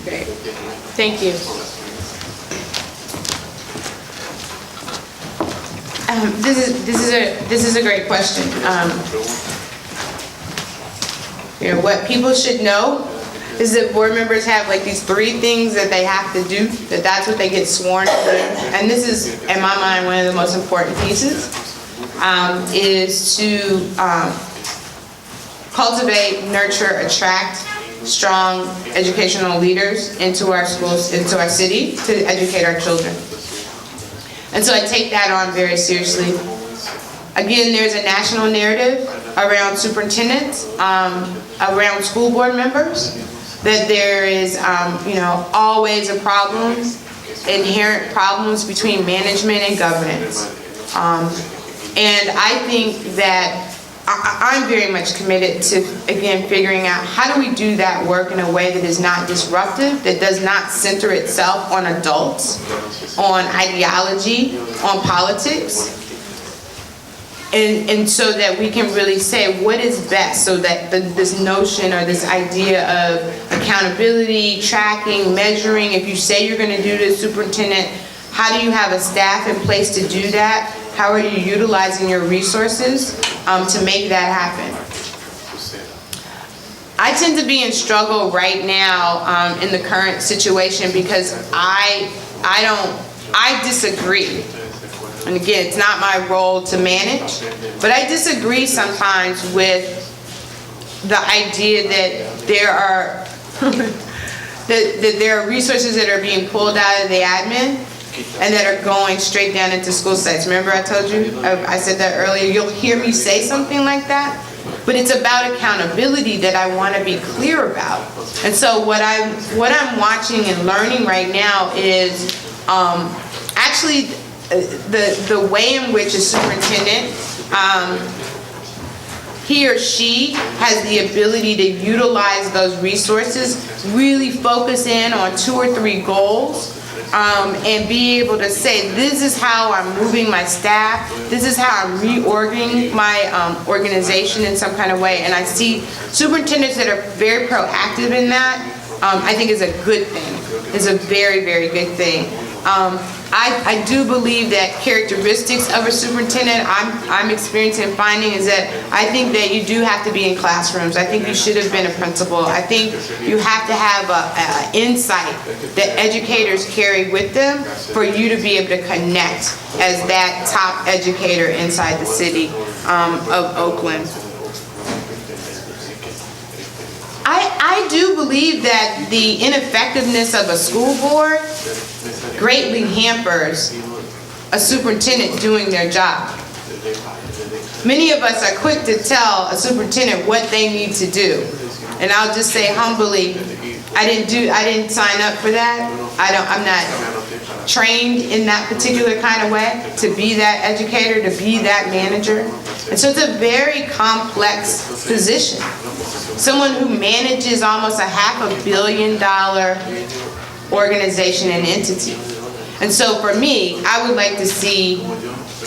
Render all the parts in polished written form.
Great. Thank you. This is a great question. What people should know is that board members have like these 3 things that they have to do, that's what they get sworn to do. And this is, in my mind, one of the most important pieces, is to cultivate, nurture, attract strong educational leaders into our schools, into our city, to educate our children. And so I take that on very seriously. Again, there's a national narrative around superintendents, around school board members, that there is, always a problem, inherent problems between management and governance. And I think that I'm very much committed to, again, figuring out how do we do that work in a way that is not disruptive, that does not center itself on adults, on ideology, on politics. And so that we can really say what is best, so that this notion or this idea of accountability, tracking, measuring, if you say you're going to do this, superintendent, how do you have a staff in place to do that? How are you utilizing your resources to make that happen? I tend to be in struggle right now in the current situation because I disagree. And again, it's not my role to manage, but I disagree sometimes with the idea that there are that there are resources that are being pulled out of the admin and that are going straight down into school sites. Remember I told you, I said that earlier, you'll hear me say something like that, but it's about accountability that I want to be clear about. And so what I'm watching and learning right now is actually the way in which a superintendent, he or she has the ability to utilize those resources, really focus in on 2 or 3 goals, and be able to say, this is how I'm moving my staff, this is how I'm reorganizing my organization in some kind of way. And I see superintendents that are very proactive in that, I think is a good thing. It's a very, very good thing. I do believe that characteristics of a superintendent I'm experiencing and finding is that I think that you do have to be in classrooms. I think you should have been a principal. I think you have to have an insight that educators carry with them for you to be able to connect as that top educator inside the city of Oakland. I do believe that the ineffectiveness of a school board greatly hampers a superintendent doing their job. Many of us are quick to tell a superintendent what they need to do. And I'll just say humbly, I didn't sign up for that. I'm not trained in that particular kind of way to be that educator, to be that manager. And so it's a very complex position. Someone who manages almost a $500 million organization and entity. And so for me, I would like to see,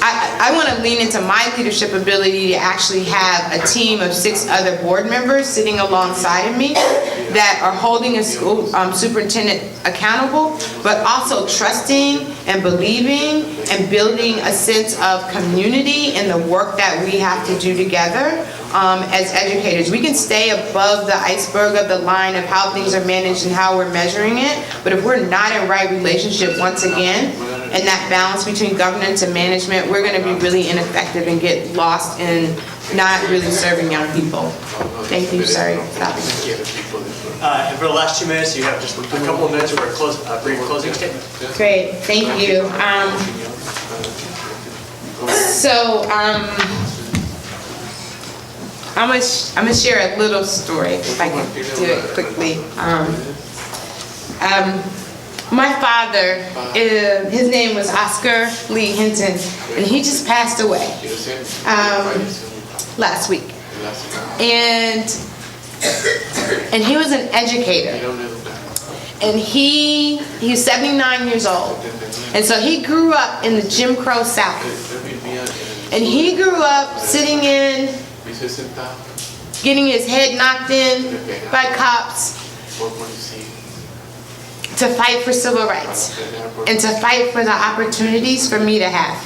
I want to lean into my leadership ability to actually have a team of 6 other board members sitting alongside of me that are holding a school superintendent accountable, but also trusting and believing and building a sense of community in the work that we have to do together. As educators, we can stay above the iceberg of the line of how things are managed and how we're measuring it, but if we're not in right relationship once again, and that balance between governance and management, we're going to be really ineffective and get lost in not really serving young people. Thank you. Sorry. Stop. And for the last 2 minutes, you have just a couple of minutes for a brief closing statement. Great. Thank you. I'm gonna share a little story if I can do it quickly. My father, his name was Oscar Lee Hinton, and he just passed away last week. And he was an educator, and he's 79 years old, and so he grew up in the Jim Crow South, and he grew up sitting in, getting his head knocked in by cops, to fight for civil rights and to fight for the opportunities for me to have.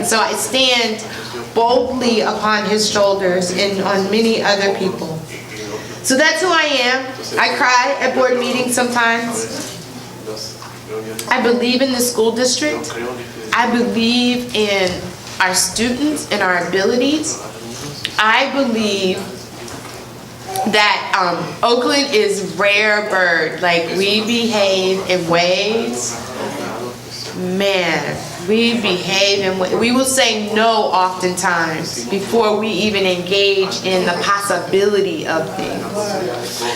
So I stand boldly upon his shoulders and on many other people. So that's who I am. I cry at board meetings sometimes. I believe in the school district. I believe in our students and our abilities. I believe that Oakland is rare bird. Like, we behave in ways, man, we will say no oftentimes before we even engage in the possibility of things.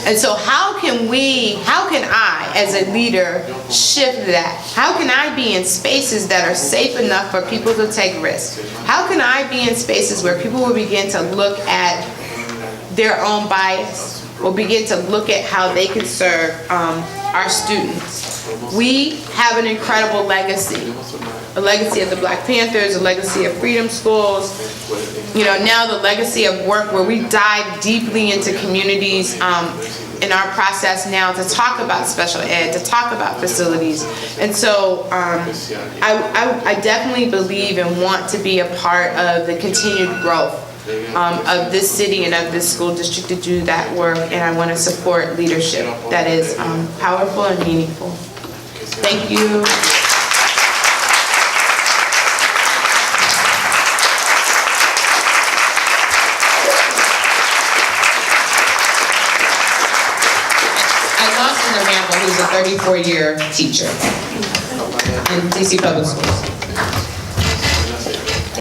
And so how can I as a leader shift that? How can I be in spaces that are safe enough for people to take risks? How can I be in spaces where people will begin to look at their own bias, will begin to look at how they can serve our students? We have an incredible legacy. A legacy of the Black Panthers, a legacy of freedom schools, now the legacy of work where we dive deeply into communities in our process now to talk about special ed, to talk about facilities. And so I definitely believe and want to be a part of the continued growth of this city and of this school district to do that work, and I want to support leadership that is powerful and meaningful. Thank you. Who's a 34-year teacher in DC Public Schools.